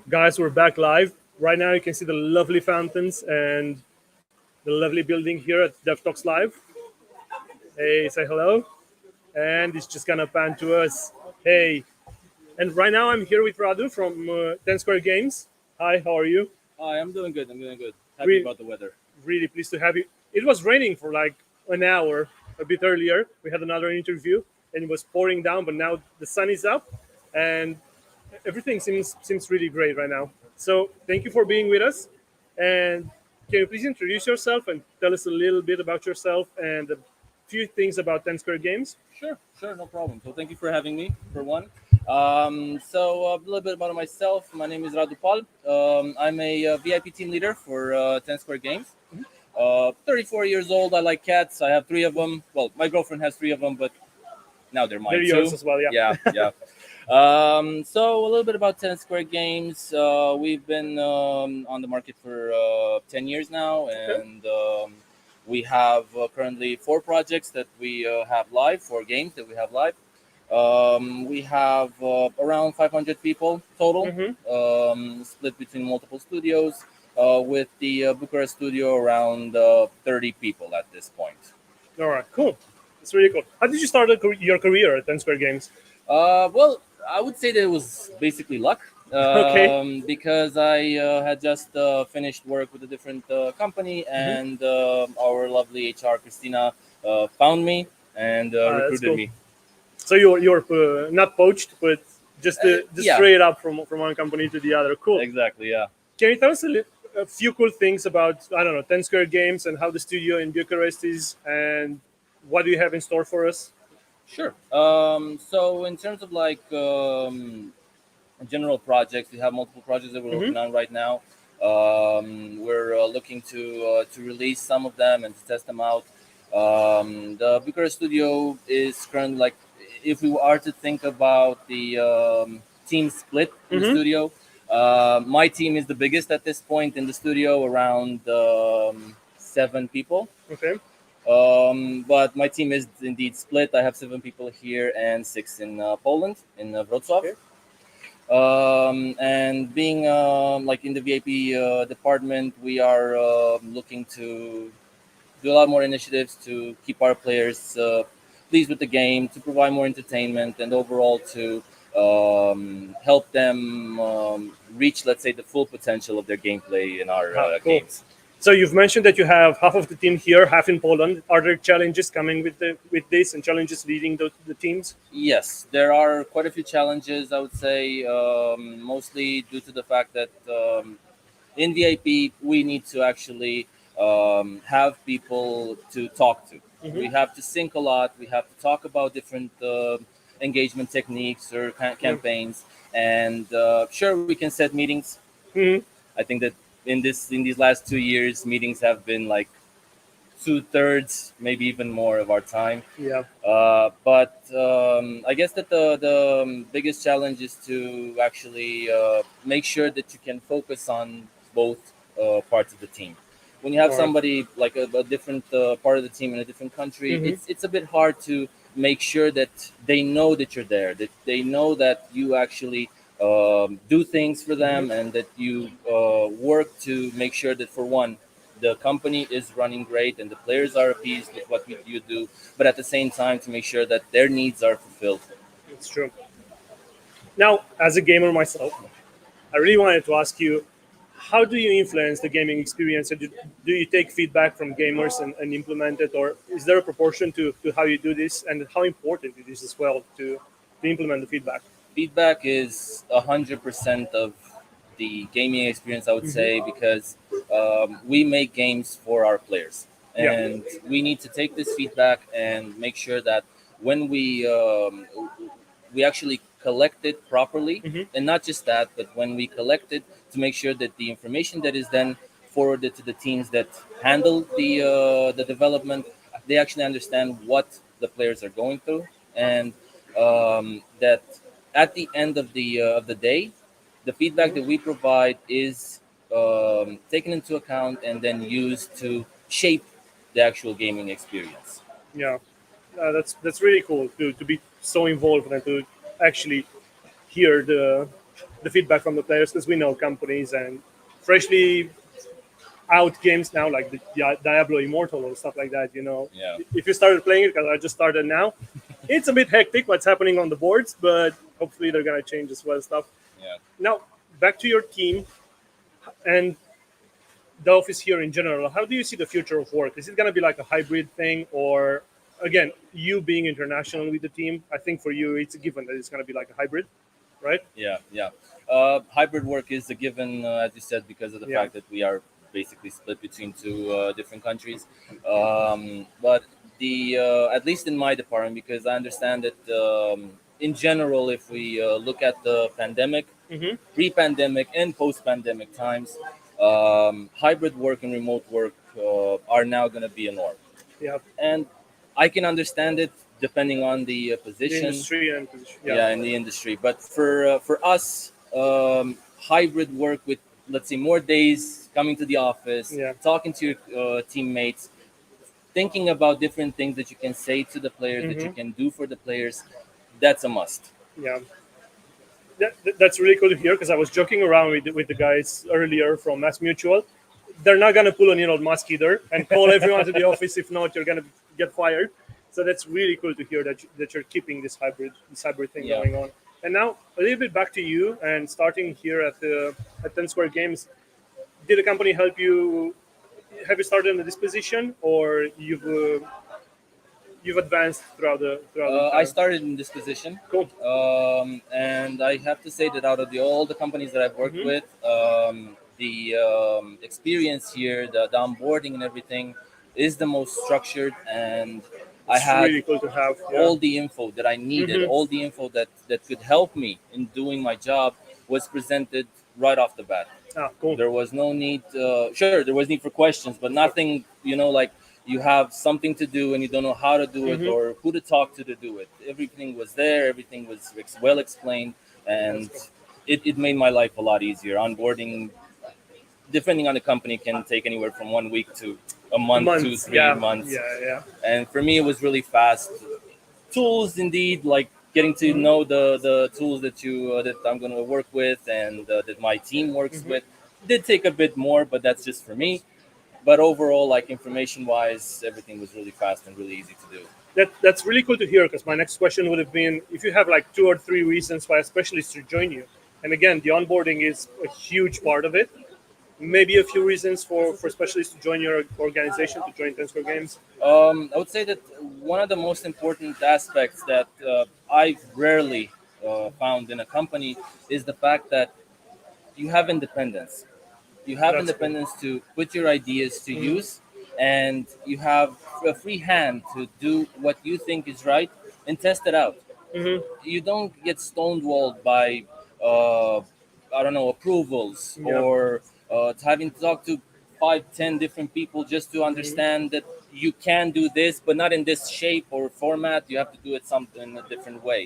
Guys, we're back live. Right now, you can see the lovely fountains and the lovely building here at DevTalks Live. Hey, say hello. And it's just gonna pan to us. Hey. And right now, I'm here with Radu from 10 Square Games. Hi, how are you? Hi, I'm doing good. I'm doing good. Happy Re- about the weather. Really pleased to have you. It was raining for like an hour a bit earlier. We had another interview and it was pouring down, but now the sun is up and everything seems really great right now. So thank you for being with us. And can you please introduce yourself and tell us a little bit about yourself and a few things about 10 Square Games? Sure, no problem. So thank you for having me, for one. A little bit about myself. My name is Radu. I'm a VIP team leader for 10 Square Games. 34 years old. I like cats. I have three of them. Well, my girlfriend has three of them, but now they're They're mine yours too. as well, yeah. Yeah. So a little bit about 10 Square Games. We've been on the market for 10 years now, Okay. and we have currently four projects that we have live, four games that we have live. We have around 500 people total, Mm-hmm. split between multiple studios, with the Bucharest studio around 30 people at this point. All right, cool. It's really cool. How did you start your career at 10 Square Games? Well, I would say that it was basically luck, Okay. because I had just finished work with a different company, Mm-hmm. and our lovely HR Christina found me and That's recruited cool. me. So you're not poached, but just Yeah, straight up from one company to the other. Cool. exactly. Yeah. Can you tell us a few cool things about, I don't know, 10 Square Games and how the studio in Bucharest is, and what do you have in store for us? Sure. So in terms of like general projects, we have multiple projects that we're Mm-hmm. working on right now. We're looking to release some of them and to test them out. The Bucharest studio is currently like, if we are to think about the team split in the Mm-hmm. studio, my team is the biggest at this point in the studio, around 7 people. Okay. But my team is indeed split. I have 7 people here and six in Poland, in Wrocław. Okay. And being like in the VIP department, we are looking to do a lot more initiatives to keep our players pleased with the game, to provide more entertainment, and overall to help them reach, let's say, the full potential of their gameplay in our Cool. games. So you've mentioned that you have half of the team here, half in Poland. Are there challenges coming with this and challenges leading the teams? Yes, there are quite a few challenges, I would say, mostly due to the fact that in VIP, we need to actually have people to talk to. Mm-hmm. We have to sync a lot. We have to talk about different engagement techniques or Yeah. campaigns. And sure, we can set meetings. Mm-hmm. I think that in these last 2 years, meetings have been like 2/3, maybe even more of our time. Yeah. But I guess that the biggest challenge is to actually make sure that you can focus on both parts of the team. When you have All right. somebody like a different part of the team in a different country, Mm-hmm. it's a bit hard to make sure that they know that you're there, that they know that you actually do things for Mm-hmm. them, and that you work to make sure that, for one, the company is running great and the players are appeased with what you do, but at the same time to make sure that their needs are fulfilled. It's true. Now, as a gamer myself, I really wanted to ask you, how do you influence the gaming experience? Do you take feedback from gamers and implement it, or is there a proportion to how you do this, and how important it is as well to implement the feedback? Feedback is 100% of the gaming experience, I would Mm-hmm. say, because we make games for our players, Yeah. and we need to take this feedback and make sure that when we actually collect it properly, Mm-hmm. and not just that, but when we collect it, to make sure that the information that is then forwarded to the teams that handle the development, they actually understand what the players are going through, and that at the end of the day, the feedback that we provide is taken into account and then used to shape the actual gaming experience. Yeah. That's really cool to be so involved and to actually hear the feedback from the players, because we know companies and freshly out games now, like the Diablo Immortal or stuff like that. Yeah. If you started playing it, because I just started now, it's a bit hectic what's happening on the boards, but hopefully they're gonna change as well stuff. Yeah. Now back to your team and the office here in general. How do you see the future of work? Is it gonna be like a hybrid thing, or again, you being international with the team? I think for you, it's a given that it's gonna be like a hybrid, right? Yeah, yeah. Hybrid work is a given, as you said, because of the Yeah. fact that we are basically split between two different countries. But the at least in my department, because I understand that in general, if we look at the pandemic, Mm-hmm. pre-pandemic and post-pandemic times, hybrid work and remote work are now going to be a norm, Yeah. and I can understand it depending on the The position, industry and position. yeah, in the industry. But for us, hybrid work with, let's say, more days coming to the office, Yeah. talking to your teammates, thinking about different things that you can say to the players, that you Mm-hmm. can do for the players, that's a must. Yeah. That's really cool to hear, because I was joking around with the guys earlier from Mass Mutual. They're not going to pull an Elon Musk either and call everyone to the office. If not, you're going to get fired. So that's really cool to hear that you're keeping this hybrid thing Yeah. going on. And now a little bit back to you and starting here at 10 Square Games. Did the company help you? Have you started in this position, or you've advanced throughout the I time? started in this position, Cool. and I have to say that out of all the companies that I've worked Mm-hmm. with, the experience here, the onboarding and everything, is the most structured, and I It's had really cool to have. Yeah. all the info that I needed, Mm-hmm. all the info that could help me in doing my job was presented right off the bat. Ah, cool. There was no need. Sure, there was need for questions, but nothing. Like you have something to do and you don't know how to do it Mm-hmm. or who to talk to do it. Everything was there. Everything was well explained, That's and cool. it made my life a lot easier. Onboarding, depending on the company, can take anywhere from 1 week to a month, two, Months. three Yeah. months. Yeah. Yeah. And for me, it was really fast. Tools, indeed, like getting to Mm-hmm. know the tools that I'm going to work with and that my team works Mm-hmm. with, did take a bit more, but that's just for me. But overall, like information wise, everything was really fast and really easy to do. That's really cool to hear, because my next question would have been if you have like 2 or 3 reasons why a specialist should join you. And again, the onboarding is a huge part of it. Maybe a few reasons for specialists to join your organization, to join 10 Square Games. I would say that one of the most important aspects that I've rarely found in a company is the fact that you have independence. You have That's cool. independence to put your ideas to Mm-hmm. use, and you have a free hand to do what you think is right and test it out. Mm-hmm. You don't get stonewalled by I don't know, approvals Yeah. or having to talk to 5, 10 different people just to Mm-hmm. understand that you can do this but not in this shape or format. You have to do it something in a different way.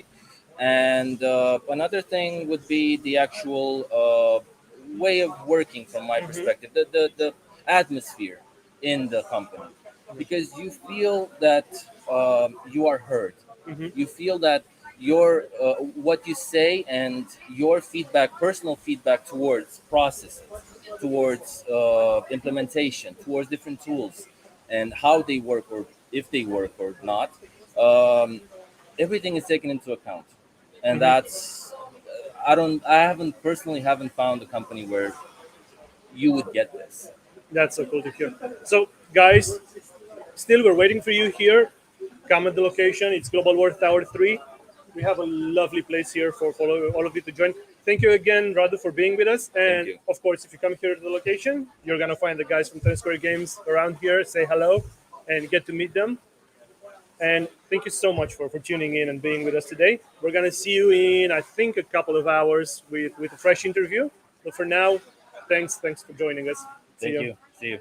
And another thing would be the actual way of working from my Mm-hmm. perspective, the atmosphere in the company, because you feel that you are heard. Mm-hmm. You feel that your what you say and your feedback, personal feedback towards processes, towards implementation, towards different tools, and how they work or if they work or not. Um, Everything is taken into account, and Mm-hmm. that's I haven't personally haven't found a company where you would get this. That's so cool to hear. So, guys, still we're waiting for you here. Come at the location. It's Global War Tower 3. We have a lovely place here for all of you to join. Thank you again, Radu, for being with us. Thank And you. of course, if you come here to the location, you're going to find the guys from 10 Square Games around here. Say hello and get to meet them. And thank you so much for tuning in and being with us today. We're going to see you in, I think, a couple of hours with a fresh interview. But for now, thanks for joining us. See Thank you. you. See you.